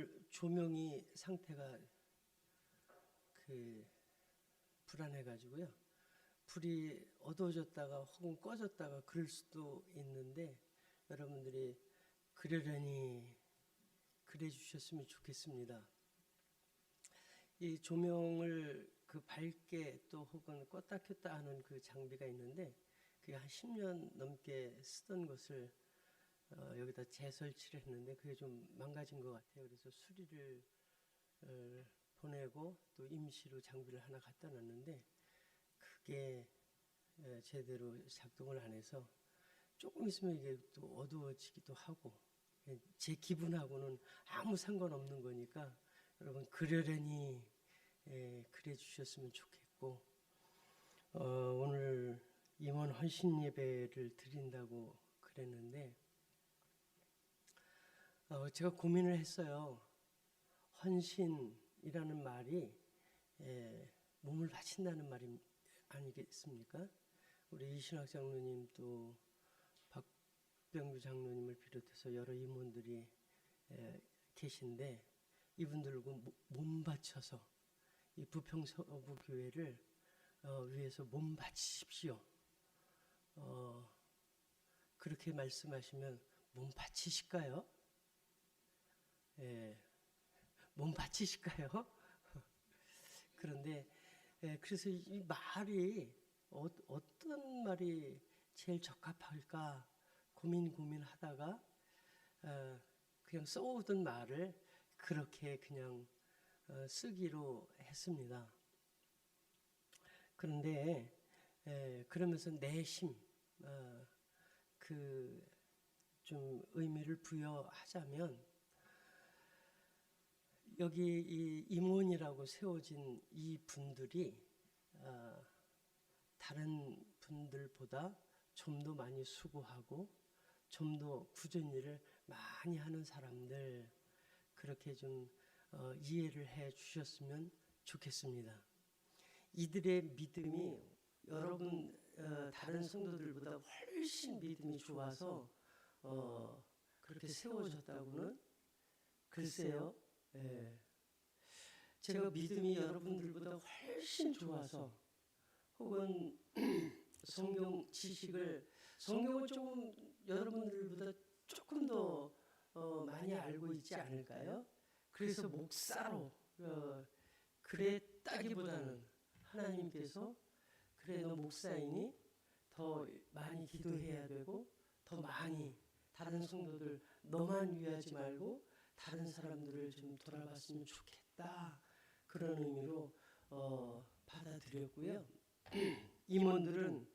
오늘 조명이 상태가 불안해가지고요. 불이 어두워졌다가 혹은 꺼졌다가 그럴 수도 있는데 여러분들이 그러려니 그래 주셨으면 좋겠습니다. 이 조명을 밝게 또 혹은 껐다 켰다 하는 그 장비가 있는데 그게 한 10년 넘게 쓰던 것을 여기다 재설치를 했는데 그게 좀 망가진 것 같아요. 그래서 수리를 보내고 또 임시로 장비를 하나 갖다 놨는데 그게 제대로 작동을 안 해서 조금 있으면 이게 또 어두워지기도 하고 제 기분하고는 아무 상관없는 거니까 여러분 그러려니 그래 주셨으면 좋겠고 오늘 임원 헌신 예배를 드린다고 그랬는데 제가 고민을 했어요. 헌신이라는 말이 몸을 바친다는 말이 아니겠습니까? 우리 이신학 장로님 또 박병규 장로님을 비롯해서 여러 임원들이 계신데 이분들과 몸 바쳐서 이 부평서부 교회를 위해서 몸 바치십시오. 그렇게 말씀하시면 몸 바치실까요? 몸 바치실까요? 그런데 그래서 이 말이 어떤 말이 제일 적합할까 고민하다가 그냥 써오던 말을 그렇게 그냥 쓰기로 했습니다. 그런데 그러면서 내심 좀 의미를 부여하자면 여기 이 임원이라고 세워진 이 분들이 다른 분들보다 좀 더 많이 수고하고 좀 더 굳은 일을 많이 하는 사람들 그렇게 좀 이해를 해 주셨으면 좋겠습니다. 이들의 믿음이 여러분 다른 성도들보다 훨씬 믿음이 좋아서 그렇게 세워졌다고는 글쎄요. 제가 믿음이 여러분들보다 훨씬 좋아서 혹은 성경 지식을 성경을 조금 여러분들보다 조금 더 많이 알고 있지 않을까요? 그래서 목사로 그랬다기보다는 하나님께서 그래 너 목사이니 더 많이 기도해야 되고 더 많이 다른 성도들 너만 위하지 말고 다른 사람들을 좀 돌아봤으면 좋겠다 그런 의미로 받아들였고요. 임원들은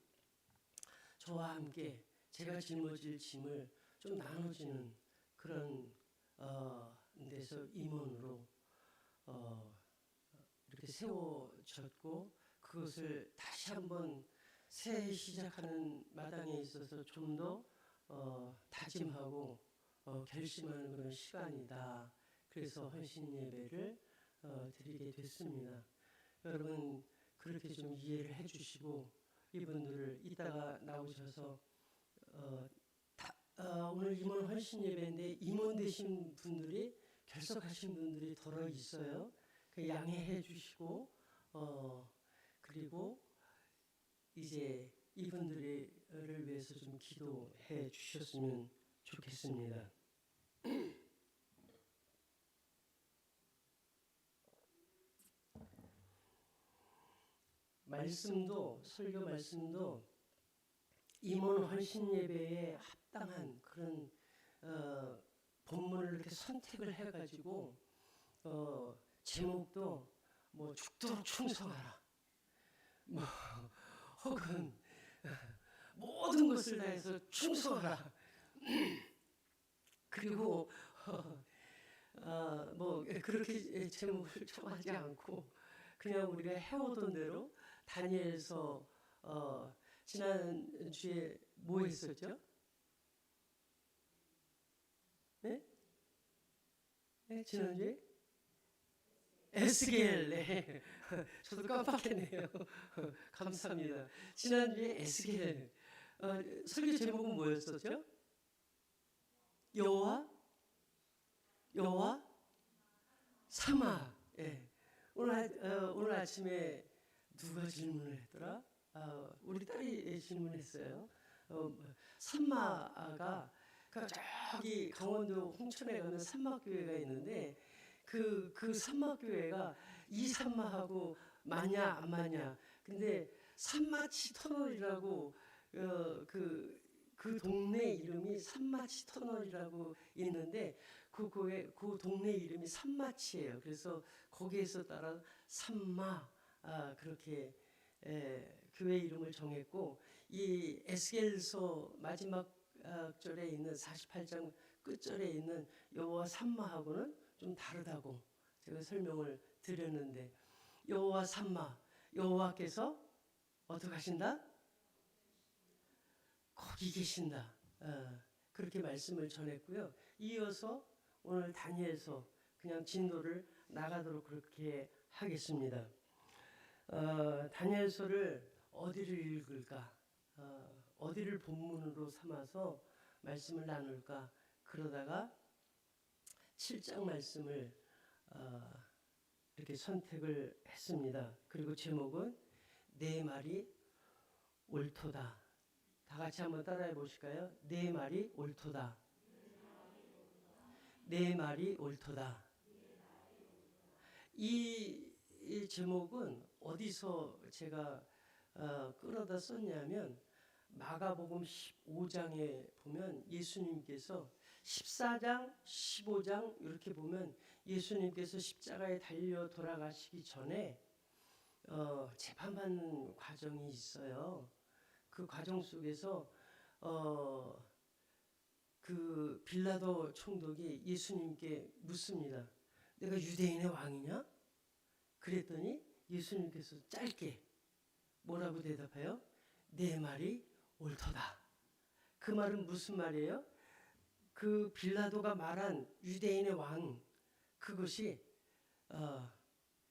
저와 함께 제가 짊어질 짐을 좀 나눠지는 그런 데서 임원으로 이렇게 세워졌고 그것을 다시 한번 새해 시작하는 마당에 있어서 좀 더 다짐하고 결심하는 그런 시간이다. 그래서 헌신 예배를 드리게 됐습니다. 여러분 그렇게 좀 이해를 해주시고 이분들을 이따가 나오셔서 오늘 임원 헌신 예배인데 임원 되신 분들이 결석하신 분들이 덜어 있어요. 그 양해해 주시고 그리고 이제 이분들을 위해서 좀 기도해 주셨으면 좋겠습니다. 설교 말씀도 임원 헌신 예배에 합당한 그런 본문을 이렇게 선택을 해가지고 제목도 뭐 죽도록 충성하라, 뭐 혹은 모든 것을 다해서 충성하라. 그리고 뭐 그렇게 제목을 정하지 않고 그냥 우리가 해오던 대로 다니엘서 지난주에 뭐 했었죠? 네? 네? 지난주에? 에스겔. 네. 저도 깜빡했네요. 감사합니다. 지난주에 에스겔 설교 제목은 뭐였었죠? 여호와 삼마. 예. 오늘 아침에 누가 질문을 했더라? 우리 딸이 질문했어요. 삼마가 저기 강원도 홍천에 가면 삼마교회가 있는데 그 삼마교회가 이 삼마하고 맞냐 안 맞냐. 근데 삼마치 터널이라고 그 동네 이름이 삼마치 터널이라고 있는데 그 동네 이름이 삼마치예요. 그래서 거기에서 따라 삼마 그렇게 교회 이름을 정했고 이 에스겔서 마지막 절에 있는 48장 끝절에 있는 여호와 삼마하고는 좀 다르다고 제가 설명을 드렸는데 여호와 삼마 여호와께서 어떻게 하신다? 거기 계신다. 그렇게 말씀을 전했고요. 이어서 오늘 다니엘서 그냥 진도를 나가도록 그렇게 하겠습니다. 다니엘서를 어디를 읽을까? 어디를 본문으로 삼아서 말씀을 나눌까? 그러다가 7장 말씀을 이렇게 선택을 했습니다. 그리고 제목은 내 말이 옳도다. 다 같이 한번 따라해 보실까요? 내 말이 옳도다. 내 말이 옳도다. 이 제목은 어디서 제가 끌어다 썼냐면 마가복음 15장에 보면 예수님께서 14장, 15장 이렇게 보면 예수님께서 십자가에 달려 돌아가시기 전에 재판받는 과정이 있어요. 그 과정 속에서 그 빌라도 총독이 예수님께 묻습니다. 내가 유대인의 왕이냐? 그랬더니 예수님께서 짧게 뭐라고 대답해요? 내 말이 옳도다. 그 말은 무슨 말이에요? 그 빌라도가 말한 유대인의 왕 그것이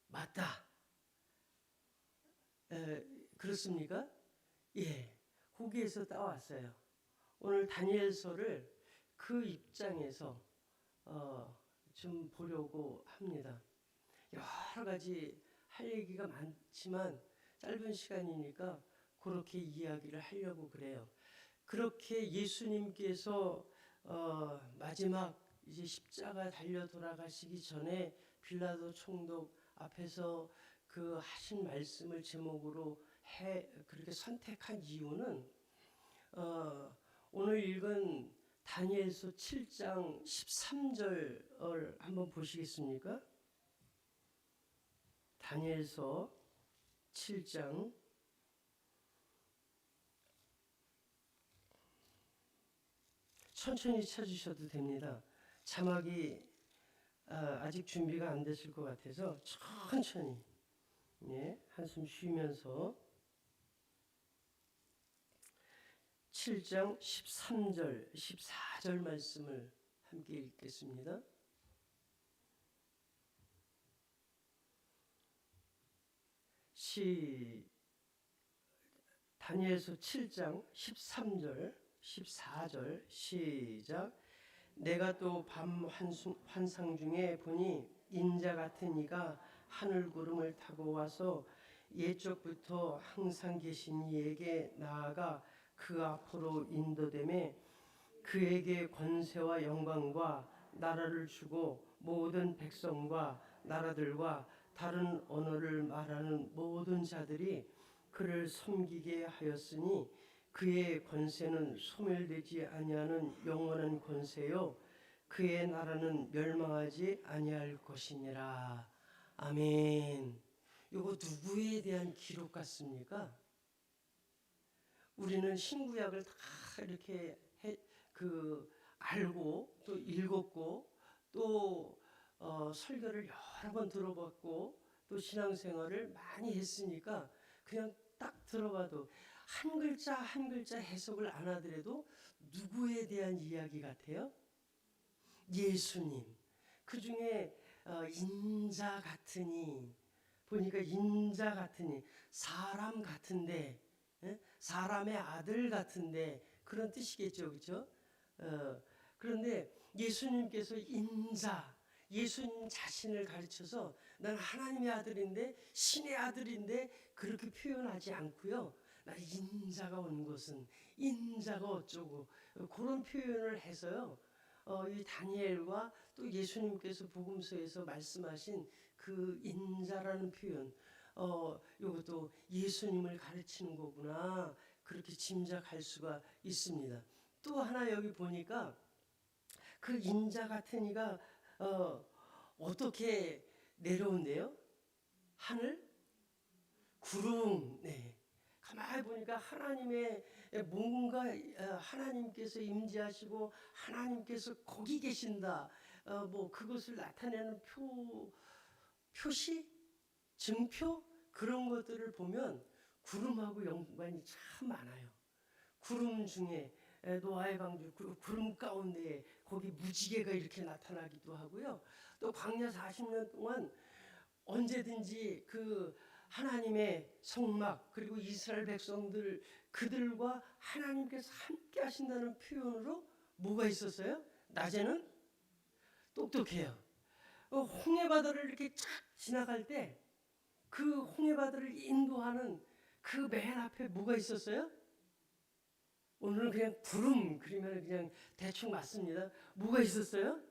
맞다. 그렇습니까? 예, 거기에서 따왔어요. 오늘 다니엘서를 그 입장에서 좀 보려고 합니다. 여러 가지 할 얘기가 많지만 짧은 시간이니까 그렇게 이야기를 하려고 그래요. 그렇게 예수님께서 마지막 이제 십자가 달려 돌아가시기 전에 빌라도 총독 앞에서 그 하신 말씀을 제목으로 그렇게 선택한 이유는 오늘 읽은 다니엘서 7장 13절을 한번 보시겠습니까? 다니엘서 7장 천천히 찾으셔도 됩니다. 자막이 아직 준비가 안 됐을 것 같아서 천천히 한숨 쉬면서 7장 13절, 14절 말씀을 함께 읽겠습니다. 다니엘서 7장 13절, 14절 시작. 내가 또 밤 환상 중에 보니 인자 같은 이가 하늘 구름을 타고 와서 옛적부터 항상 계신 이에게 나아가 그 앞으로 인도되매 그에게 권세와 영광과 나라를 주고 모든 백성과 나라들과 다른 언어를 말하는 모든 자들이 그를 섬기게 하였으니 그의 권세는 소멸되지 아니하는 영원한 권세요 그의 나라는 멸망하지 아니할 것이니라. 아멘. 이거 누구에 대한 기록 같습니까? 우리는 신구약을 다 이렇게 알고 또 읽었고 또 설교를 여러 번 들어봤고 또 신앙생활을 많이 했으니까 그냥 딱 들어봐도 한 글자 한 글자 해석을 안 하더라도 누구에 대한 이야기 같아요? 예수님. 그 중에 인자 같으니 보니까 인자 같으니 사람 같은데 사람의 아들 같은데 그런 뜻이겠죠, 그렇죠? 그런데 예수님께서 인자 예수님 자신을 가르쳐서 난 하나님의 아들인데 신의 아들인데 그렇게 표현하지 않고요. 나 인자가 온 것은 인자가 어쩌고 그런 표현을 해서요. 이 다니엘과 또 예수님께서 복음서에서 말씀하신 그 인자라는 표현, 이것도 예수님을 가르치는 거구나 그렇게 짐작할 수가 있습니다. 또 하나 여기 보니까 그 인자 같은 이가 어떻게 내려온대요? 하늘? 구름. 네. 가만히 보니까 하나님의 뭔가 하나님께서 임재하시고 하나님께서 거기 계신다. 뭐 그것을 나타내는 표시, 증표 그런 것들을 보면 구름하고 연관이 참 많아요. 구름 중에 노아의 방주 구름 가운데 거기 무지개가 이렇게 나타나기도 하고요. 또 광야 40년 동안 언제든지 그 하나님의 성막 그리고 이스라엘 백성들 그들과 하나님께서 함께 하신다는 표현으로 뭐가 있었어요? 낮에는 똑똑해요. 홍해 바다를 이렇게 착 지나갈 때 그 홍해 바다를 인도하는 그 맨 앞에 뭐가 있었어요? 오늘은 그냥 구름 그러면 그냥 대충 맞습니다. 뭐가 있었어요?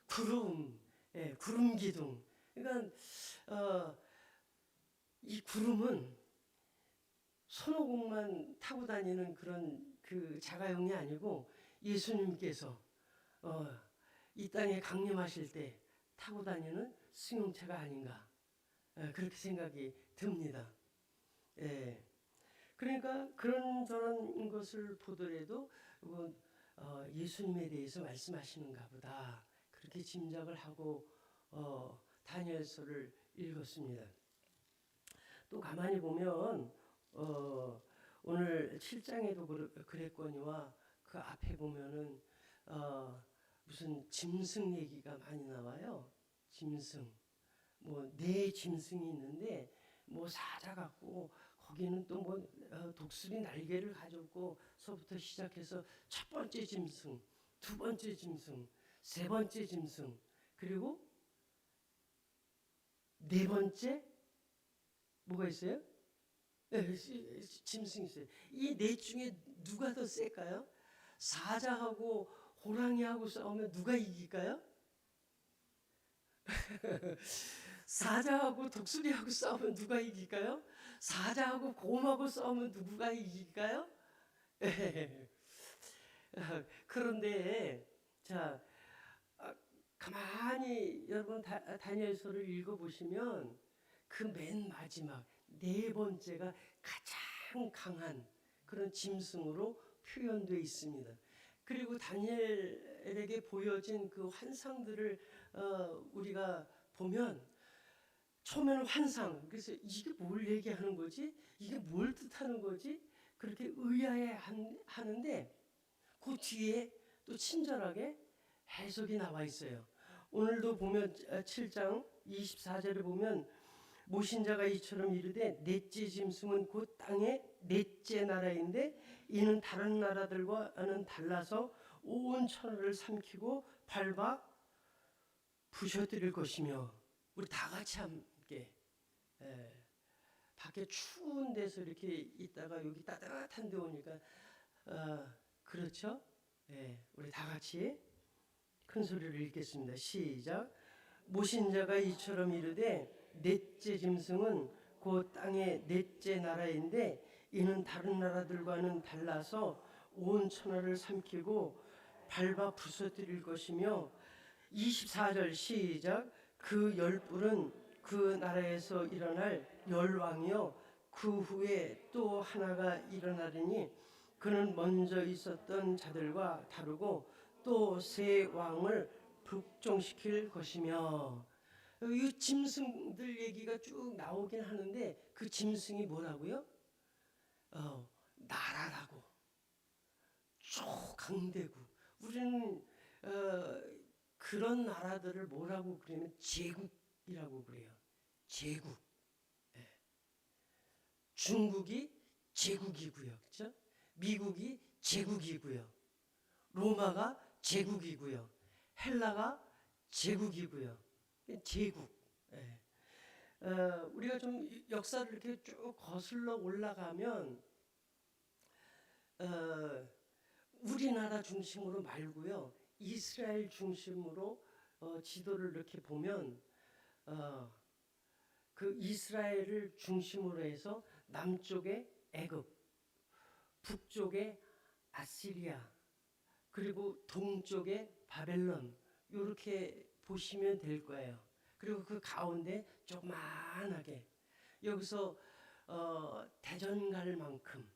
구름, 구름 기둥. 그러니까 이 구름은 손오공만 타고 다니는 그런 그 자가용이 아니고 예수님께서 이 땅에 강림하실 때 타고 다니는 승용차가 아닌가 그렇게 생각이 듭니다. 그러니까 그런 것을 보더라도 예수님에 대해서 말씀하시는가 보다 그렇게 짐작을 하고 다니엘서를 읽었습니다. 또 가만히 보면 오늘 7장에도 그랬거니와 그 앞에 보면은 무슨 짐승 얘기가 많이 나와요. 짐승 뭐 네 짐승이 있는데 뭐 사자 같고 거기는 또 뭐 독수리 날개를 가졌고서부터 시작해서 첫 번째 짐승, 두 번째 짐승, 세 번째 짐승, 그리고 네 번째 뭐가 있어요? 짐승이 있어요. 이 넷 중에 누가 더 셀까요? 사자하고 호랑이하고 싸우면 누가 이길까요? 사자하고 독수리하고 싸우면 누가 이길까요? 사자하고 곰하고 싸우면 누가 이길까요? 그런데 자 가만히 여러분 다니엘서를 읽어보시면 그 맨 마지막 네 번째가 가장 강한 그런 짐승으로 표현되어 있습니다. 그리고 다니엘에게 보여진 그 환상들을 우리가 보면 처음에는 환상, 그래서 이게 뭘 얘기하는 거지? 이게 뭘 뜻하는 거지? 그렇게 의아해 하는데 그 뒤에 또 친절하게 해석이 나와 있어요. 오늘도 보면 7장 24절에 보면 모신자가 이처럼 이르되 넷째 짐승은 곧 땅의 넷째 나라인데 이는 다른 나라들과는 달라서 온 천하를 삼키고 밟아 부셔뜨릴 것이며 우리 다 같이 함께 밖에 추운 데서 이렇게 있다가 여기 따뜻한 데 오니까 그렇죠? 우리 다 같이 큰 소리를 읽겠습니다. 시작. 모신자가 이처럼 이르되 넷째 짐승은 곧 땅의 넷째 나라인데 이는 다른 나라들과는 달라서 온 천하를 삼키고 밟아 부서뜨릴 것이며 24절 시작. 그 열불은 그 나라에서 일어날 열왕이요 그 후에 또 하나가 일어나리니 그는 먼저 있었던 자들과 다르고 또 새 왕을 복종시킬 것이며 이 짐승들 얘기가 쭉 나오긴 하는데 그 짐승이 뭐라고요? 나라라고 초강대국 우리는 그런 나라들을 뭐라고 그러면 제국이라고 그래요. 제국. 중국이 제국이고요. 그렇죠? 미국이 제국이고요. 로마가 제국이고요. 헬라가 제국이고요. 제국. 예. 우리가 좀 역사를 이렇게 쭉 거슬러 올라가면 우리나라 중심으로 말고요, 이스라엘 중심으로 지도를 이렇게 보면 그 이스라엘을 중심으로 해서 남쪽에 애굽, 북쪽에 아시리아, 그리고 동쪽에 바벨론, 이렇게 보시면 될 거예요. 그리고 그 가운데 조그만하게 여기서 대전 갈 만큼,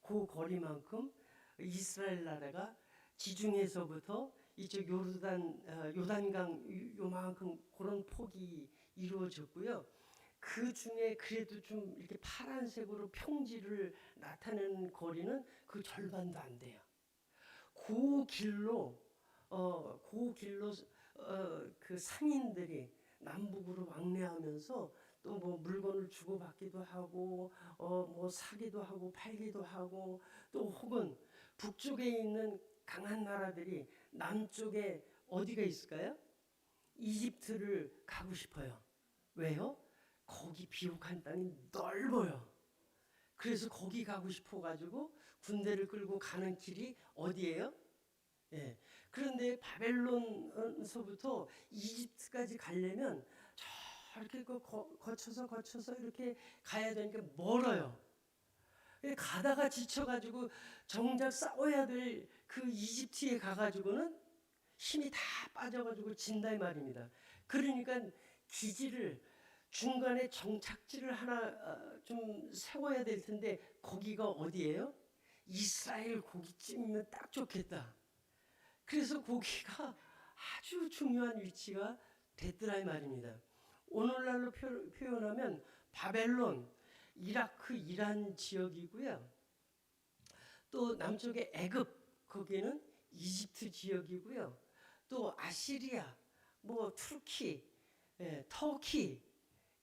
그 거리만큼 이스라엘 나라가 지중해에서부터 이쪽 요단강 요만큼 그런 폭이 이루어졌고요. 그 중에 그래도 좀 이렇게 파란색으로 평지를 나타내는 거리는 그 절반도 안 돼요. 그 길로 그 상인들이 남북으로 왕래하면서 또 뭐 물건을 주고받기도 하고 뭐 사기도 하고 팔기도 하고, 또 혹은 북쪽에 있는 강한 나라들이 남쪽에 어디가 있을까요? 이집트를 가고 싶어요. 왜요? 거기 비옥한 땅이 넓어요. 그래서 거기 가고 싶어 가지고 군대를 끌고 가는 길이 어디예요? 예. 그런데 바벨론서부터 이집트까지 가려면 저렇게 거쳐서 이렇게 가야 되니까 멀어요. 가다가 지쳐가지고 정작 싸워야 될 그 이집트에 가가지고는 힘이 다 빠져가지고 진다 이 말입니다. 그러니까 기지를 중간에 정착지를 하나 좀 세워야 될 텐데 거기가 어디예요? 이스라엘 고깃집이면 딱 좋겠다. 그래서 거기가 아주 중요한 위치가 됐더라 이 말입니다. 오늘날로 표현하면 바벨론, 이라크, 이란 지역이고요. 또 남쪽에 애굽, 거기는 이집트 지역이고요. 또 아시리아, 뭐 투르키, 터키,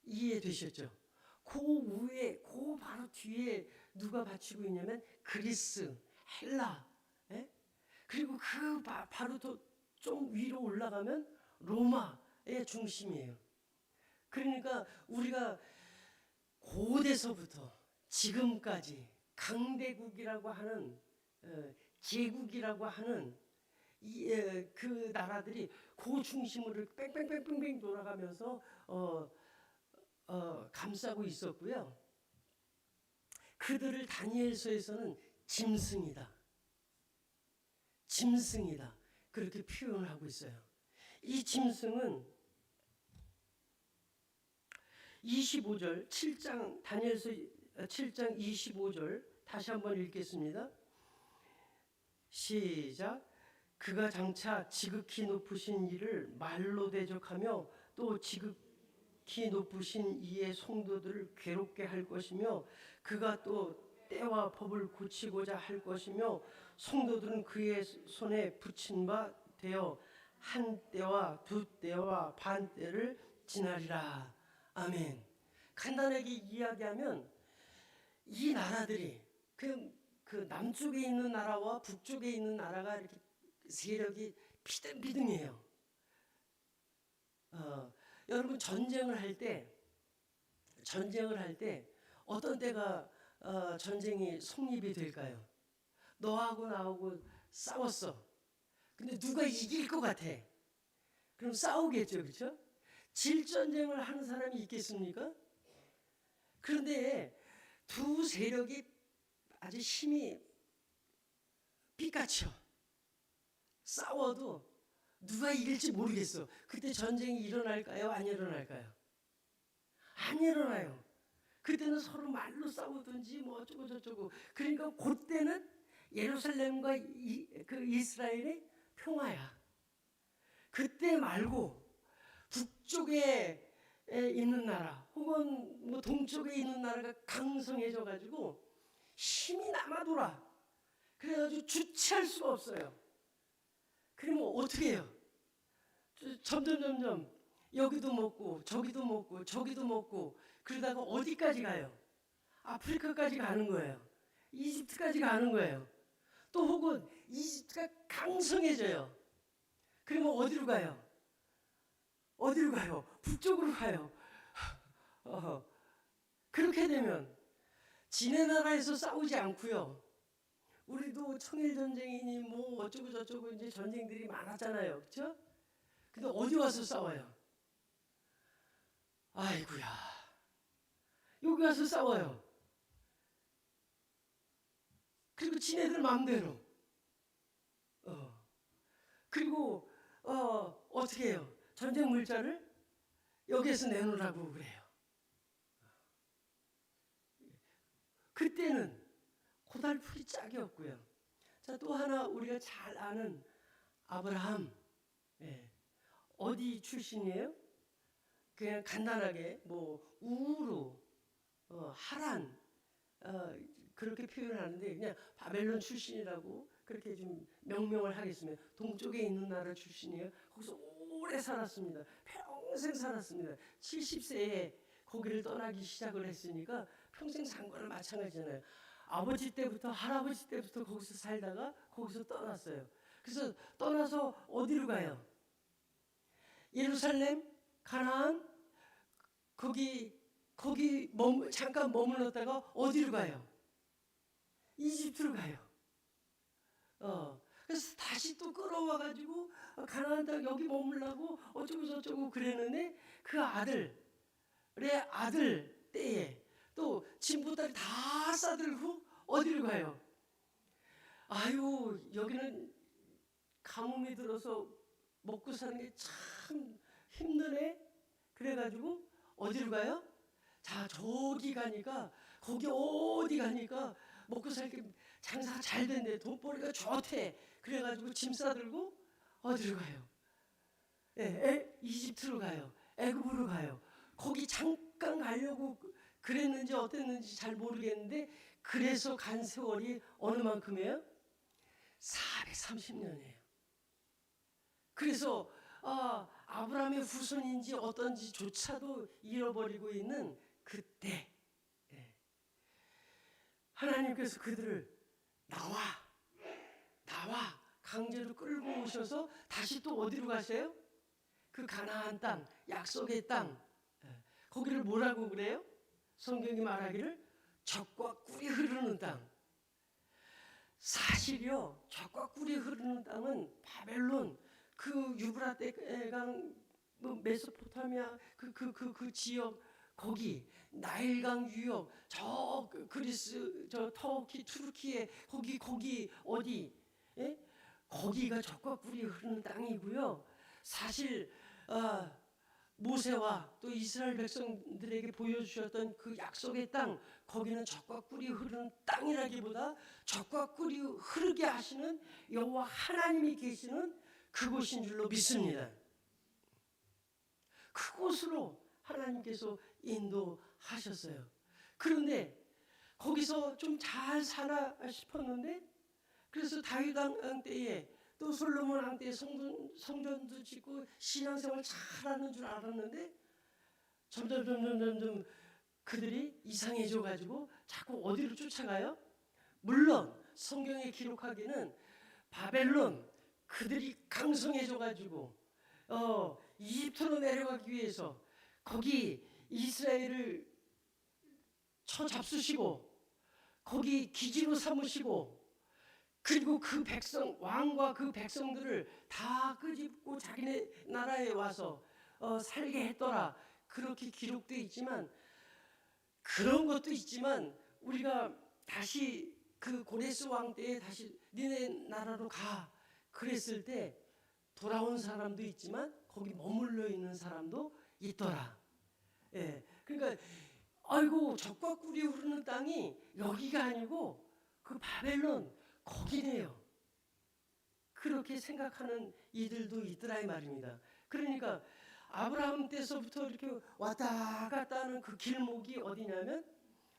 이해되셨죠? 그 위에, 그 바로 뒤에 누가 받치고 있냐면 그리스, 헬라, 그리고 그 바로 좀 위로 올라가면 로마의 중심이에요. 그러니까 우리가 고대서부터 지금까지 강대국이라고 하는 제국이라고 하는 그 나라들이 그 중심으로 뺑뺑뺑뺑뺑 돌아가면서 감싸고 있었고요. 그들을 다니엘서에서는 짐승이다 그렇게 표현을 하고 있어요. 이 짐승은 25절 7장 다니엘서 7장 25절 다시 한번 읽겠습니다. 시작. 그가 장차 지극히 높으신 이를 말로 대적하며 또 지극히 높으신 이의 성도들을 괴롭게 할 것이며, 그가 또 때와 법을 고치고자 할 것이며, 성도들은 그의 손에 붙인 바 되어 한 때와 두 때와 반 때를 지나리라. 아멘. 간단하게 이야기하면 이 나라들이 그 남쪽에 있는 나라와 북쪽에 있는 나라가 이렇게 세력이 비등비등해요. 여러분 전쟁을 할 때 어떤 때가 전쟁이 성립이 될까요? 너하고 나하고 싸웠어. 근데 누가 이길 것 같아. 그럼 싸우겠죠, 그렇죠? 질전쟁을 하는 사람이 있겠습니까? 그런데 두 세력이 아주 힘이 삐까쳐 싸워도 누가 이길지 모르겠어. 그때 전쟁이 일어날까요? 안 일어날까요? 안 일어나요. 그때는 서로 말로 싸우든지 뭐 어쩌고 저쩌고. 그러니까 그때는 예루살렘과 그 이스라엘의 평화야. 그때 말고 북쪽에 있는 나라 혹은 뭐 동쪽에 있는 나라가 강성해져 가지고 힘이 남아돌아. 그래가지고 주체할 수가 없어요. 그러면 어떻게 해요? 점점 여기도 먹고 저기도 먹고 저기도 먹고 그러다가 어디까지 가요? 아프리카까지 가는 거예요. 이집트까지 가는 거예요. 또 혹은 이집트가 강성해져요. 그러면 어디로 가요? 어디로 가요? 북쪽으로 가요. 그렇게 되면 지네 나라에서 싸우지 않고요. 우리도 청일전쟁이니 뭐 어쩌고 저쩌고 이제 전쟁들이 많았잖아요. 그렇죠? 근데 어디 와서 싸워요? 아이고야. 여기 와서 싸워요. 그리고 지네들 마음대로. 그리고 어떻게 해요? 전쟁 물자를 여기에서 내놓으라고 그래요. 그때는 고달프기 짝이 없고요. 자, 또 하나 우리가 잘 아는 아브라함. 예. 어디 출신이에요? 그냥 간단하게 뭐 우루, 하란 그렇게 표현하는데 그냥 바벨론 출신이라고 그렇게 좀 명명을 하겠습니다. 동쪽에 있는 나라 출신이에요. 거기서 오래 살았습니다. 평생 살았습니다. 70세에 거기를 떠나기 시작을 했으니까 평생 산 거랑 마찬가지잖아요. 아버지 때부터 할아버지 때부터 거기서 살다가 거기서 떠났어요. 그래서 떠나서 어디로 가요? 예루살렘, 가나안, 거기 잠깐 머물렀다가 어디로 가요? 이집트로 가요. 그래서 다시 또 끌어와가지고 가나안 땅 여기 머물라고 어쩌고 저쩌고 그랬는데 그 아들의 아들 때에 또 진보딸이 다 싸들고 어디로 가요? 아유, 여기는 가뭄이 들어서 먹고 사는 게 참 힘드네. 그래가지고 어디로 가요? 자, 저기 가니까 거기 어디 가니까 먹고 살게 장사가 잘 된대. 돈벌이가 좋대. 그래가지고 짐 싸들고 어디로 가요? 이집트로 가요. 애굽으로 가요. 거기 잠깐 가려고 그랬는지 어땠는지 잘 모르겠는데 그래서 간 세월이 어느 만큼이에요? 430년이에요. 그래서 아브라함의 후손인지 어떤지조차도 잃어버리고 있는 그때 하나님께서 그들을 나와 강제로 끌고 오셔서 다시 또 어디로 가세요? 그 가나안 땅, 약속의 땅, 거기를 뭐라고 그래요? 성경이 말하기를 젖과 꿀이 흐르는 땅. 사실요, 젖과 꿀이 흐르는 땅은 바벨론, 그 유브라데강, 뭐 메소포타미아 그 지역, 거기 나일강 유역, 저 그리스, 저 터키, 투르키에 거기 어디, 예? 거기가 젖과 꿀이 흐르는 땅이고요. 사실 모세와 또 이스라엘 백성들에게 보여주셨던 그 약속의 땅, 거기는 젖과 꿀이 흐르는 땅이라기보다 젖과 꿀이 흐르게 하시는 여호와 하나님이 계시는 그곳인 줄로 믿습니다. 그곳으로 하나님께서 인도하셨어요. 그런데 거기서 좀 잘 사나 싶었는데, 그래서 다윗 왕 때에 또 솔로몬 왕 때에 성전도 짓고 신앙생활 잘하는 줄 알았는데 점점 그들이 이상해져 가지고 자꾸 어디로 쫓아가요? 물론 성경에 기록하기는 바벨론, 그들이 강성해져 가지고 이집트로 내려가기 위해서 거기 이스라엘을 쳐잡수시고 거기 기지로 삼으시고, 그리고 그 백성, 왕과 그 백성들을 다 끄집고 자기네 나라에 와서 살게 했더라. 그렇게 기록되어 있지만, 그런 것도 있지만 우리가 다시 그 고레스 왕 때에 다시 니네 나라로 가 그랬을 때 돌아온 사람도 있지만 거기 머물러 있는 사람도 있더라. 그러니까 아이고, 젖과 꿀이 흐르는 땅이 여기가 아니고 그 바벨론 거기네요. 그렇게 생각하는 이들도 있더라 이 말입니다. 그러니까 아브라함 때서부터 이렇게 왔다 갔다 하는 그 길목이 어디냐면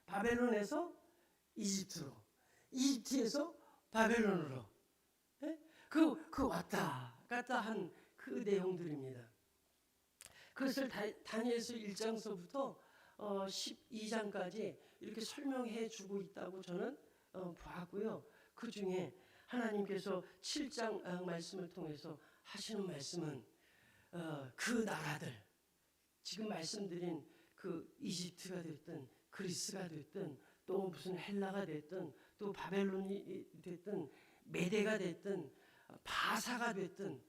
바벨론에서 이집트로, 이집트에서 바벨론으로, 그 왔다 갔다 한 그 내용들입니다. 그것을 다니엘서 1장서부터 12장까지 이렇게 설명해 주고 있다고 저는 보았고요. 그 중에 하나님께서 7장 말씀을 통해서 하시는 말씀은 그 나라들, 지금 말씀드린 그 이집트가 됐든 그리스가 됐든 또 무슨 헬라가 됐든 또 바벨론이 됐든 메대가 됐든 바사가 됐든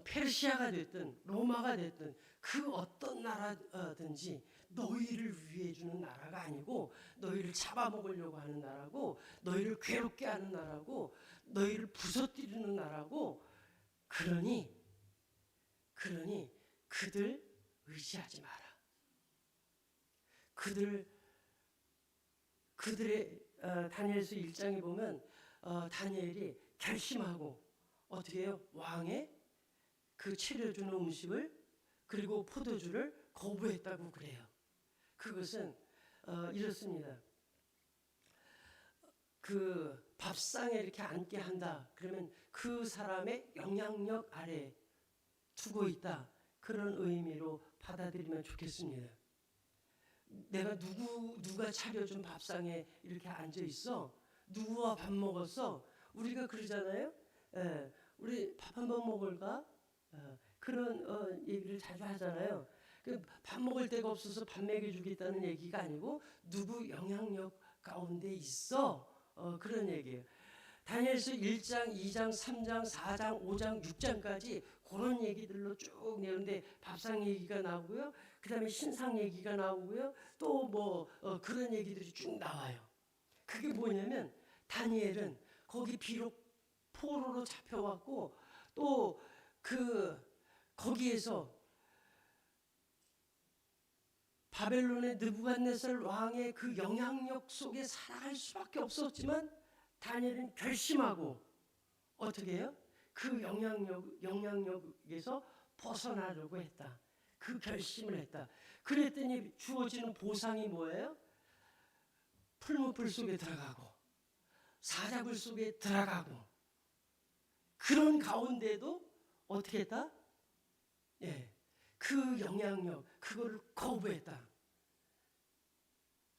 페르시아가 됐든 로마가 됐든 그 어떤 나라든지 너희를 위해 주는 나라가 아니고 너희를 잡아먹으려고 하는 나라고 너희를 괴롭게 하는 나라고 너희를 부서뜨리는 나라고 그러니 그들 의지하지 마라. 그들의 다니엘서 1장에 보면 다니엘이 결심하고 어떻게 해요? 왕의 그 차려주는 음식을 그리고 포도주를 거부했다고 그래요. 그것은 이렇습니다. 그 밥상에 이렇게 앉게 한다. 그러면 그 사람의 영향력 아래 두고 있다. 그런 의미로 받아들이면 좋겠습니다. 내가 누가 차려준 밥상에 이렇게 앉아 있어? 누구와 밥 먹었어? 우리가 그러잖아요. 우리 밥 한번 먹을까? 그런 얘기를 자주 하잖아요. 밥 먹을 데가 없어서 밥 먹여주겠다는 얘기가 아니고 누구 영향력 가운데 있어. 그런 얘기예요. 다니엘서 1장, 2장, 3장, 4장, 5장, 6장까지 그런 얘기들로 쭉 내는데 밥상 얘기가 나오고요. 그 다음에 신상 얘기가 나오고요. 또 뭐 그런 얘기들이 쭉 나와요. 그게 뭐냐면 다니엘은 거기 비록 포로로 잡혀왔고 또 거기에서 바벨론의 느부갓네살 왕의 그 영향력 속에 살아갈 수밖에 없었지만 다니엘은 결심하고 어떻게 해요? 그 영향력에서 벗어나려고 했다. 그 결심을 했다. 그랬더니 주어지는 보상이 뭐예요? 풀무불 속에 들어가고 사자굴 속에 들어가고 그런 가운데도 어떻게 했다? 그 영향력 그거를 거부했다.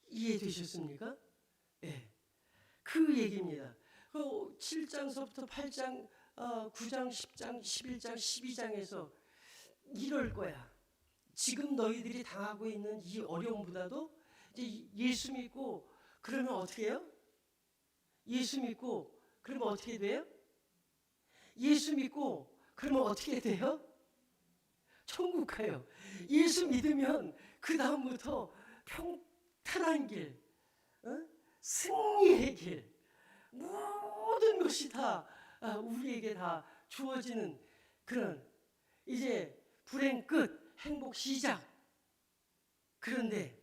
이해되셨습니까? 그 얘기입니다. 그 7장서부터 8장, 9장, 10장, 11장, 12장에서 이럴 거야. 지금 너희들이 당하고 있는 이 어려움보다도 이제 예수 믿고 그러면 어떻게 해요? 예수 믿고 그러면 어떻게 돼요? 예수 믿고 그러면 어떻게 돼요? 천국 가요. 예수 믿으면 그 다음부터 평탄한 길, 승리의 길, 모든 것이 다 우리에게 다 주어지는 그런 이제 불행 끝, 행복 시작. 그런데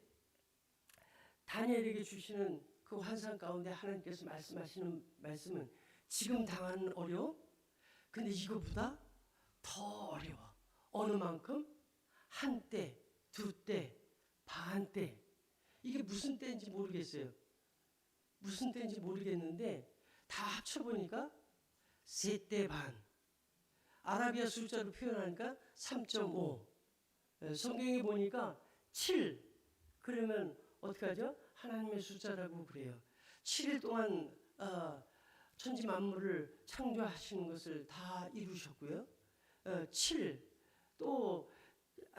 다니엘에게 주시는 그 환상 가운데 하나님께서 말씀하시는 말씀은 지금 당하는 어려움, 근데 이거보다 더 어려워. 어느 만큼? 한 때, 두 때, 반 때. 이게 무슨 때인지 모르겠어요. 무슨 때인지 모르겠는데 다 합쳐보니까 세 때 반. 아라비아 숫자로 표현하니까 3.5. 성경에 보니까 7. 그러면 어떻게 하죠? 하나님의 숫자라고 그래요. 7일 동안 천지 만물을 창조하시는 것을 다 이루셨고요. 7. 또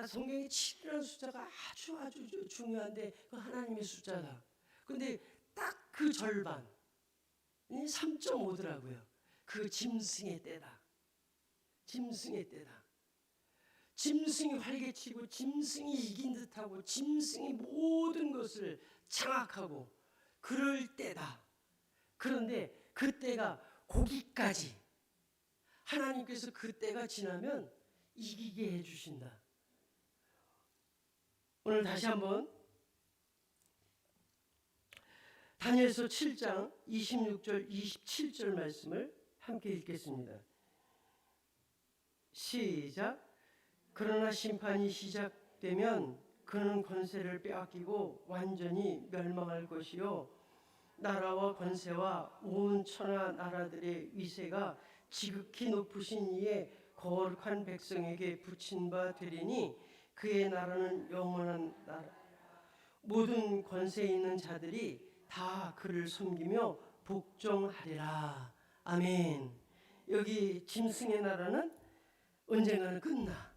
성경에 7이라는 숫자가 아주 중요한데 그 하나님의 숫자다. 그런데 딱 그 절반 3.5더라고요. 그 짐승의 때다. 짐승의 때다. 짐승이 활개치고 짐승이 이긴 듯하고 짐승이 모든 것을 장악하고 그럴 때다. 그런데 그 때가 거기까지 하나님께서 그 때가 지나면 이기게 해주신다. 오늘 다시 한번 다니엘서 7장 26절 27절 말씀을 함께 읽겠습니다. 시작. 그러나 심판이 시작되면 그는 권세를 빼앗기고 완전히 멸망할 것이요 나라와 권세와 온 천하 나라들의 위세가 지극히 높으신 이의 거룩한 백성에게 붙인 바 되리니 그의 나라는 영원한 나라. 모든 권세 있는 자들이 다 그를 섬기며 복종하리라. 아멘. 여기 짐승의 나라는 언젠가는 끝나.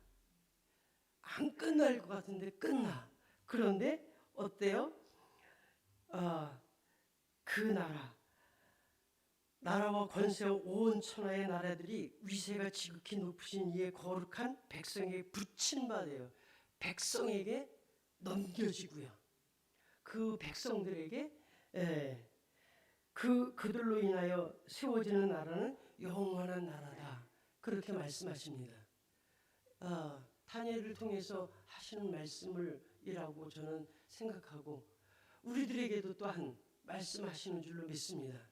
안 끝날 것 같은데 끝나. 그런데 어때요? 그 나라와 권세 온 천하의 나라들이 위세가 지극히 높으신 이의 거룩한 백성에게 붙인 바 되어 백성에게 넘겨지고요. 그 백성들에게 그들로 인하여 세워지는 나라는 영원한 나라다. 그렇게 말씀하십니다. 다니엘을 통해서 하시는 말씀을이라고 저는 생각하고 우리들에게도 또한 말씀하시는 줄로 믿습니다.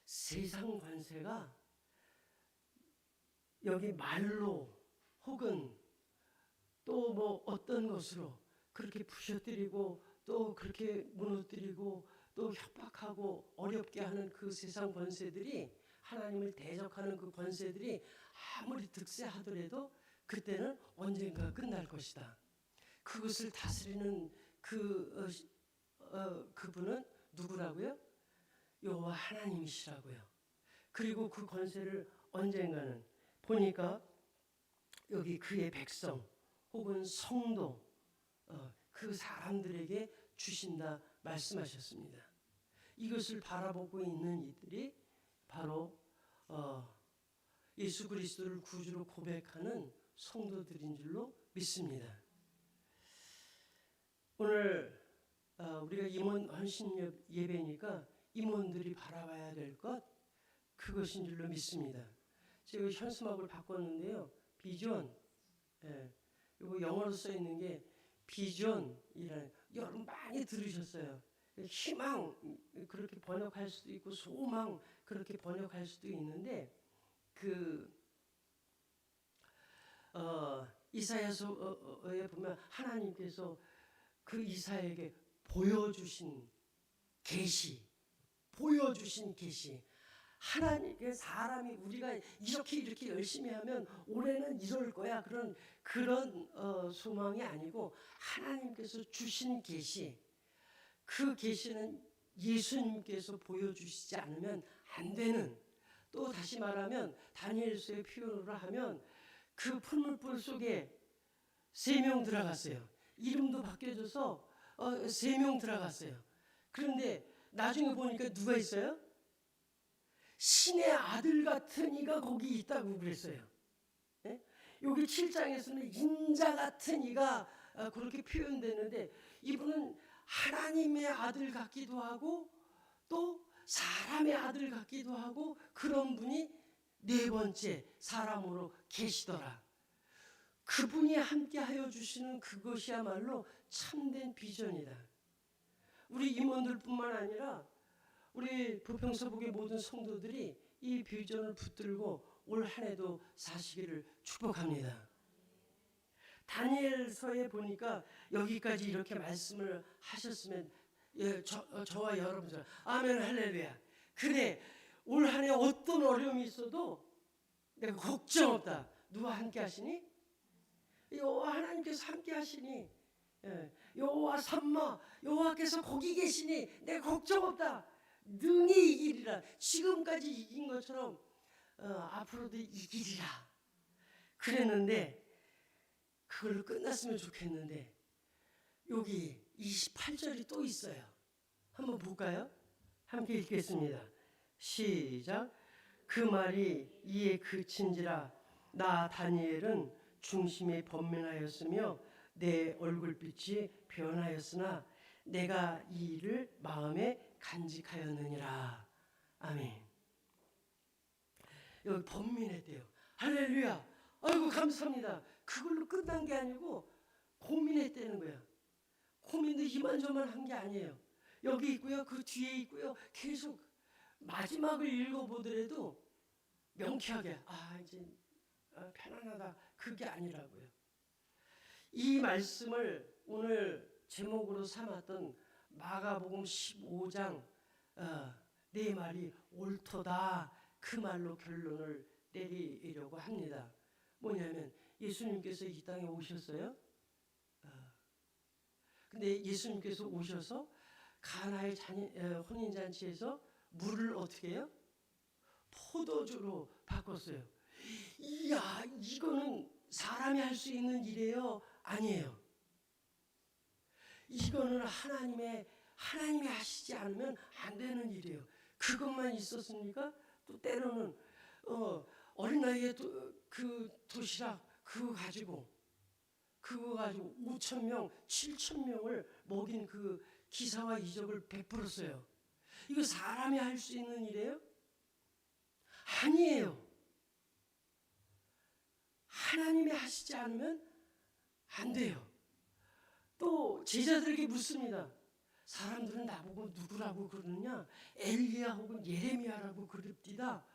세상 관세가 여기 말로 혹은 또 뭐 어떤 것으로 그렇게 부셔뜨리고 또 그렇게 무너뜨리고 또 협박하고 어렵게 하는 그 세상 권세들이 하나님을 대적하는 그 권세들이 아무리 득세하더라도 그때는 언젠가 끝날 것이다. 그것을 다스리는 그분은 누구라고요? 여호와 하나님이시라고요. 그리고 그 권세를 언젠가는 보니까 여기 그의 백성 혹은 성도 그 사람들에게 주신다 말씀하셨습니다. 이것을 바라보고 있는 이들이 바로 예수 그리스도를 구주로 고백하는 성도들인 줄로 믿습니다. 오늘 우리가 임원 헌신 예배니까 임원들이 바라봐야 될 것 그것인 줄로 믿습니다. 제가 현수막을 바꿨는데요. 비전, 이거 영어로 써 있는 게 비전이라는, 여러분 많이 들으셨어요. 희망 그렇게 번역할 수도 있고 소망 그렇게 번역할 수도 있는데 이사야서에 보면 하나님께서 그 이사야에게 보여주신 계시, 하나님께 사람이 우리가 이렇게 열심히 하면 올해는 이럴 거야 그런 소망이 아니고 하나님께서 주신 계시, 그 계시는 예수님께서 보여주시지 않으면 안 되는, 또 다시 말하면 다니엘서의 표현으로 하면 그 풀물불 속에 3명 들어갔어요. 이름도 바뀌어져서 3명 들어갔어요. 그런데 나중에 보니까 누가 있어요? 신의 아들 같은 이가 거기 있다고 그랬어요. 여기 7장에서는 인자 같은 이가 그렇게 표현되는데 이분은 하나님의 아들 같기도 하고 또 사람의 아들 같기도 하고 그런 분이 4번째 사람으로 계시더라. 그분이 함께하여 주시는 그것이야말로 참된 비전이다. 우리 임원들뿐만 아니라 우리 부평서북의 모든 성도들이 이 비전을 붙들고 올 한 해도 사시기를 축복합니다. 다니엘서에 보니까 여기까지 이렇게 말씀을 하셨으면 저와 여러분들 아멘 할렐루야. 그래, 올 한 해 어떤 어려움이 있어도 내가 걱정 없다. 누가 함께 하시니? 여호와 하나님께서 함께 하시니, 여호와 삼마 여호와께서 거기 계시니 내가 걱정 없다. 능히 이기리라. 지금까지 이긴 것처럼 앞으로도 이기리라 그랬는데 그걸로 끝났으면 좋겠는데 여기 28절이 또 있어요. 한번 볼까요? 함께 읽겠습니다. 시작. 그 말이 이에 그친지라 나 다니엘은 중심에 번민하였으며 내 얼굴빛이 변하였으나 내가 이 일을 마음에 간직하였느니라. 아멘. 여기 번민했대요. 할렐루야. 아이고 감사합니다. 그걸로 끝난 게 아니고 고민했다는 거야. 고민도 이만저만 한 게 아니에요. 여기 있고요. 그 뒤에 있고요. 계속 마지막을 읽어보더라도 명쾌하게 이제 편안하다 그게 아니라고요. 이 말씀을 오늘 제목으로 삼았던 마가복음 15장 내 말이 옳도다 그 말로 결론을 내리려고 합니다. 뭐냐면 예수님께서 이 땅에 오셨어요. 근데 예수님께서 오셔서 가나의 혼인잔치에서 물을 어떻게 해요? 포도주로 바꿨어요. 이야, 이거는 사람이 할 수 있는 일이에요? 아니에요. 이거는 하나님이 하시지 않으면 안 되는 일이에요. 그것만 있었습니까? 또 때로는 어린 나이에 그 도시락 그거 가지고 5,000명, 7,000명을 먹인 그 기사와 이적을 베풀었어요. 이거 사람이 할 수 있는 일이에요? 아니에요. 하나님이 하시지 않으면 안 돼요. 또 제자들에게 묻습니다. 사람들은 나보고 누구라고 그러느냐? 엘리야 혹은 예레미야라고 그럽디다.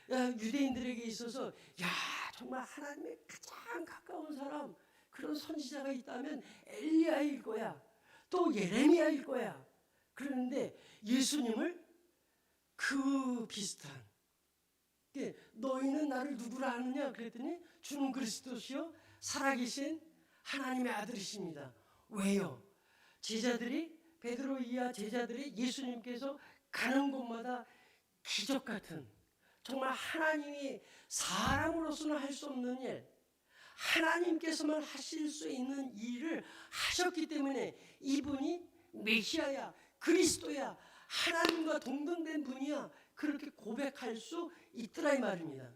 유대인들에게 있어서 정말 하나님의 가장 가까운 사람, 그런 선지자가 있다면 엘리야일 거야. 또 예레미야일 거야. 그러는데 예수님을 그 비슷한, 너희는 나를 누구라 하느냐 그랬더니 주는 그리스도시요 살아계신 하나님의 아들이십니다. 왜요? 베드로 이하 제자들이 예수님께서 가는 곳마다 기적 같은, 정말 하나님이 사람으로서는 할 수 없는 일, 하나님께서만 하실 수 있는 일을 하셨기 때문에 이분이 메시아야, 그리스도야, 하나님과 동등된 분이야, 그렇게 고백할 수 있더라 이 말입니다.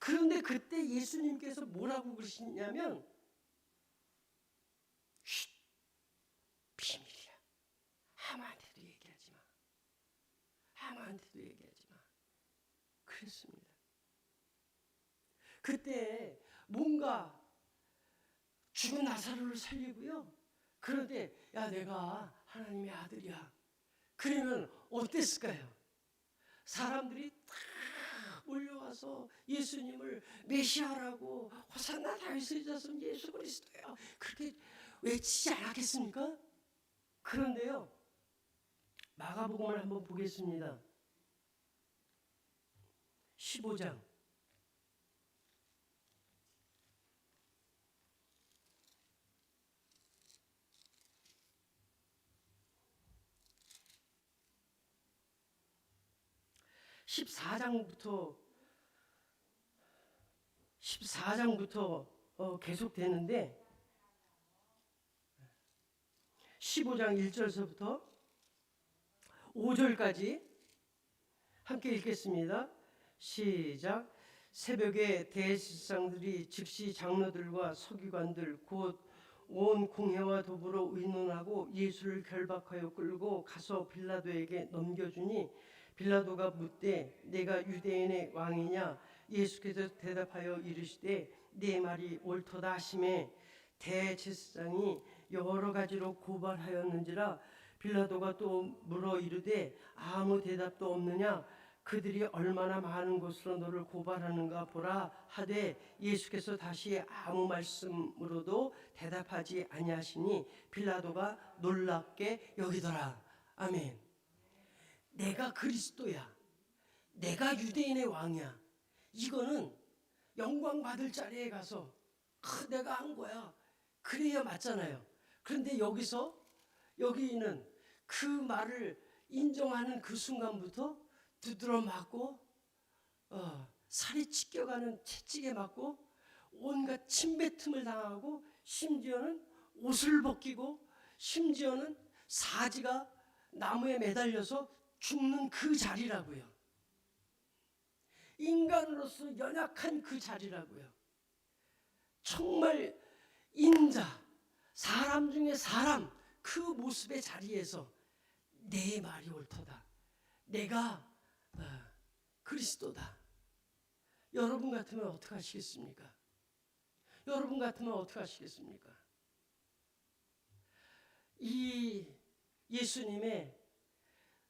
그런데 그때 예수님께서 뭐라고 그러시냐면 비밀이야. 아무한테도 얘기하지 마. 아무한테도 얘기하지 마. 그랬습니다. 그때 뭔가 죽은 나사로를 살리고요. 그런데 내가 하나님의 아들이야. 그러면 어땠을까요? 사람들이 다 몰려와서 예수님을 메시아라고 호산나 다윗의 자손 예수 그리스도야 그렇게 외치지 않았겠습니까? 그런데요, 마가복음을 한번 보겠습니다. 15장 14장부터 계속되는데 15장 1절서부터 5절까지 함께 읽겠습니다. 시작. 새벽에 대제사장들이 즉시 장로들과 서기관들 곧 온 공회와 더불어 의논하고 예수를 결박하여 끌고 가서 빌라도에게 넘겨주니 빌라도가 묻되 내가 유대인의 왕이냐? 예수께서 대답하여 이르시되 네 말이 옳도다 하시매 대제사장이 여러 가지로 고발하였는지라 빌라도가 또 물어 이르되 아무 대답도 없느냐? 그들이 얼마나 많은 것으로 너를 고발하는가 보라 하되 예수께서 다시 아무 말씀으로도 대답하지 아니하시니 빌라도가 놀랍게 여기더라. 아멘. 내가 그리스도야, 내가 유대인의 왕이야, 이거는 영광 받을 자리에 가서 내가 한 거야, 그래야 맞잖아요. 그런데 여기는 그 말을 인정하는 그 순간부터 두드러 맞고 살이 찢겨가는 채찍에 맞고 온갖 침뱉음을 당하고 심지어는 옷을 벗기고 심지어는 사지가 나무에 매달려서 죽는 그 자리라고요. 인간으로서 연약한 그 자리라고요. 정말 인자, 사람 중에 사람, 그 모습의 자리에서 내 말이 옳도다, 내가 그리스도다. 여러분 같으면 어떻게 하시겠습니까? 여러분 같으면 어떻게 하시겠습니까? 이 예수님의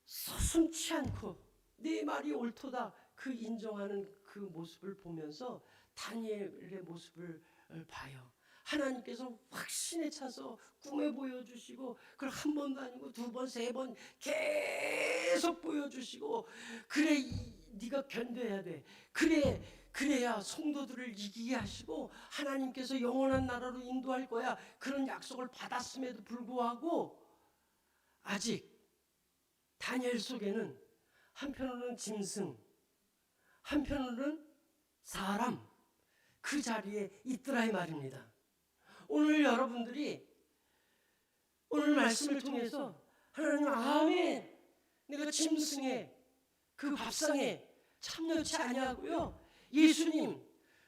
서슴지 않고 내 말이 옳도다 그 인정하는 그 모습을 보면서 다니엘의 모습을 봐요. 하나님께서 확신에 차서 꿈에 보여주시고 그걸 한 번도 아니고 두 번, 세 번 계속 보여주시고 그래 네가 견뎌야 돼. 그래야 성도들을 이기게 하시고 하나님께서 영원한 나라로 인도할 거야. 그런 약속을 받았음에도 불구하고 아직 다니엘 속에는 한편으로는 짐승, 한편으로는 사람 그 자리에 있더라 이 말입니다. 오늘 여러분들이 오늘 말씀을 통해서 하나님 아멘, 내가 짐승의 그 밥상에 참여치 아니하고요, 예수님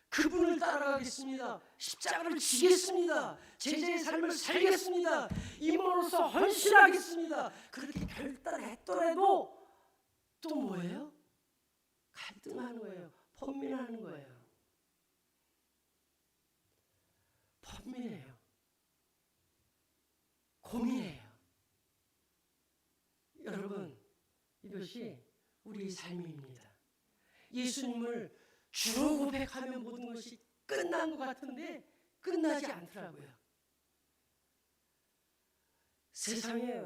그분을 따라가겠습니다. 십자가를 지겠습니다. 제자의 삶을 살겠습니다. 임원으로서 헌신하겠습니다. 그렇게 결단했더라도 또 뭐예요? 갈등하는 거예요. 번민하는 거예요. 번민해요. 고민해요. 여러분, 이것이 우리 삶입니다. 예수님을 주로 고백하면 모든 것이 끝난 것 같은데 끝나지 않더라고요. 세상에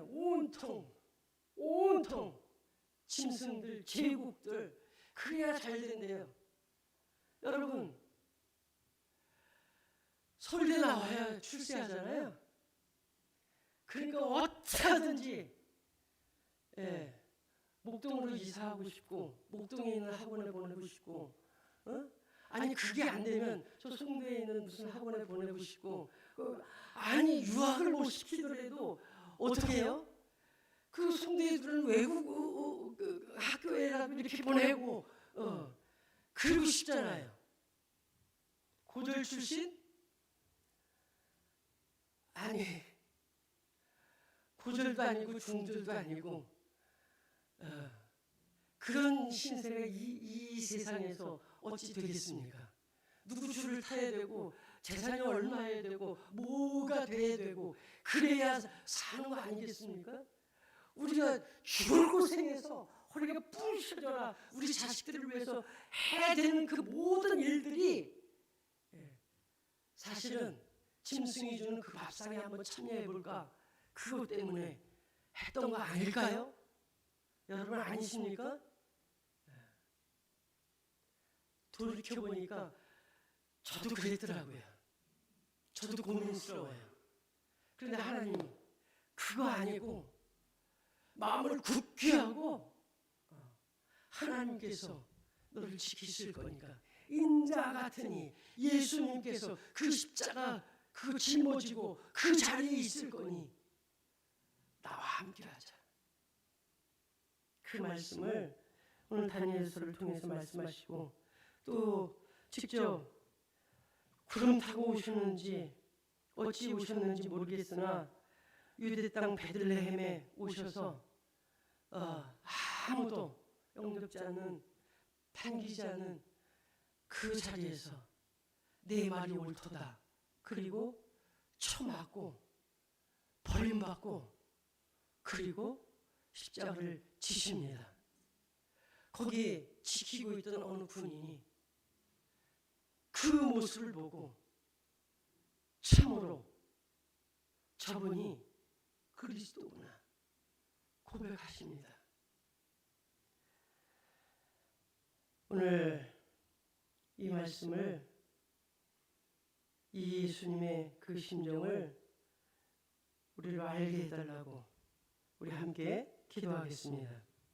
온통 짐승들, 제국들, 그래야 잘 된대요. 여러분, 서울대 나와야 출세하잖아요. 그러니까 어떻게 하든지 목동으로 이사하고 싶고, 목동에 있는 학원에 보내고 싶고, 아니 그게 안 되면 저 송도에 있는 무슨 학원에 보내고 싶고, 아니 유학을 못 시키더라도 어떻게 해요? 그 송도에 들은 외국 학교에라도 이렇게 보내고 그러고 싶잖아요. 고졸 출신? 아니 고졸도 아니고 중졸도 아니고 그런 신세가 이 세상에서 어찌 되겠습니까? 누구 줄을 타야 되고, 재산이 얼마야 되고, 뭐가 돼야 되고, 그래야 사는 거 아니겠습니까? 우리가 죽을 고생해서 허리가 부셔져라 우리 자식들을 위해서 해야 되는 그 모든 일들이 사실은 짐승이 주는 그 밥상에 한번 참여해 볼까, 그것 때문에 했던 거 아닐까요? 여러분 아니십니까? 돌이켜보니까 저도 그랬더라고요. 저도 고민스러워요. 그런데 하나님, 그거 아니고 마음을 굳게 하고 하나님께서 너를 지키실 거니까, 인자 같으니 예수님께서 그 십자가 그거 짊어지고 그 자리에 있을 거니 나와 함께 하자. 그 말씀을 오늘 다니엘서를 통해서 말씀하시고, 또 직접 구름 타고 오셨는지 어찌 오셨는지 모르겠으나 유대 땅 베들레헴에 오셔서 아무도 영접지 않은, 반기지 않은 그 자리에서 내 말이 옳도다, 그리고 쳐맞고 버림받고 그리고 십자가를 지십니다. 거기에 지키고 있던 어느 군인이 그 모습을 보고 참으로 저분이 그리스도구나 고백하십니다. 오늘 이 말씀을, 이 예수님의 그 심정을 우리를 알게 해달라고 우리 함께 기도하겠습니다.